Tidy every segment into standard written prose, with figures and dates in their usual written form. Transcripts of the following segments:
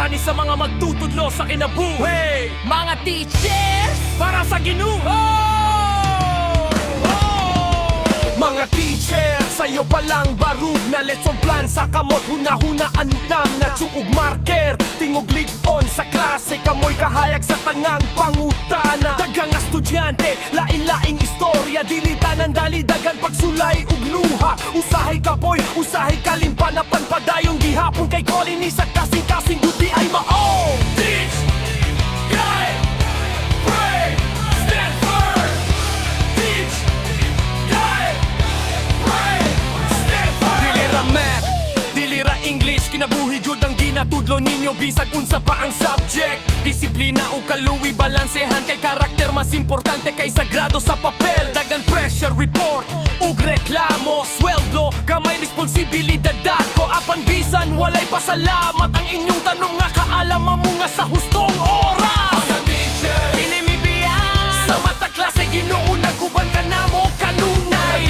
Panis sa mga magtutudlo sa kinabuhi. Mga teachers, Para sa Ginoo. Mga teacher, sa'yo palang barug na lesson plan sa kamot. Huna-huna andam na tsukog marker. Tingog ligon sa klase, kamoy kahayag sa tangang pangutana. Dagang estudyante, lain-laing istorya. Dilitanan dali-dagan pagsulay ug luha. Usahay kapoy, usahay kalimpanapan. Padayong gihapon kay kolini sa kasing-kasing buti ay mao. Teach, guide, pray, stand firm. Teach, guide, pray, stand firm. Dilira math, dilira English, kinabuhi jud ang ginatudlo ninyo bisag unsa pa ang subject. Disiplina o kaluwi, balansehan kay karakter mas importante kaysa grado sa papel. Dagan pressure report ug reklamo, sweldo kamay responsibilidad dako. Apan bisan walay pasalamat ang inyong tanong nga kaalaman mo nga sa hustong oras. Mga teacher, inimibiyan sa mata klase Ginoo nagkuban ka namo kanunay.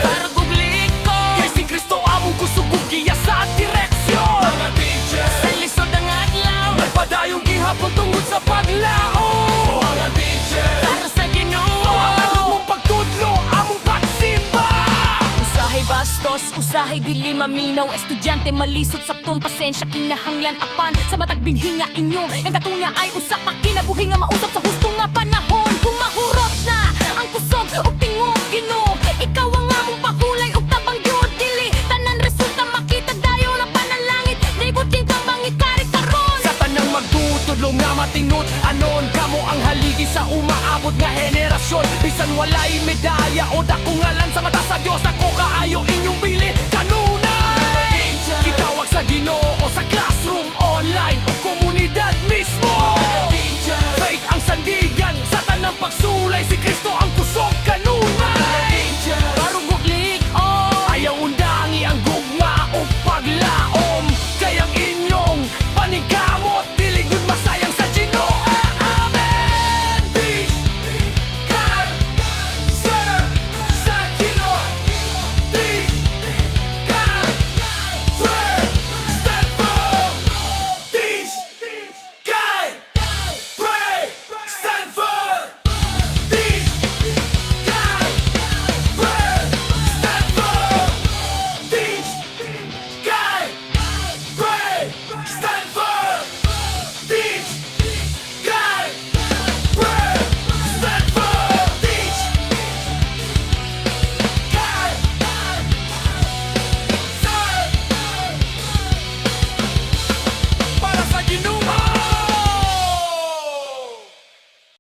Para guglik ko kay si Kristo among kusog ug giya sa direksyon. Mga teacher, sa lisod ang adlaw nagpadayong gihapon tungod sa paglao. Mga teacher, para sa Ginoo ang mong pagtudlo among pagsimba. usahay bastos, usahay dili maminaw. Estudyante malisod sa tong pasensya kinahanglan apan sa matag binhi nga inyo. Ang katunya ay usa ka kinabuhi nga mausap sa husto nga panahon. Kung mahurot na ang kusog ug tingog Ginoo, ikaw ang among pahulay ug tabang gyud dili tanan resulta makita dayon na panalangit. Nigutin ka mangikari karon Sa tanang magtutudlo nga matinut anon kamo ang haligi sa umaabot nga henerasyon. Bisan walay medalya o dako ngalan sa mata sa Dios, ako kaayo inyong bili kanon.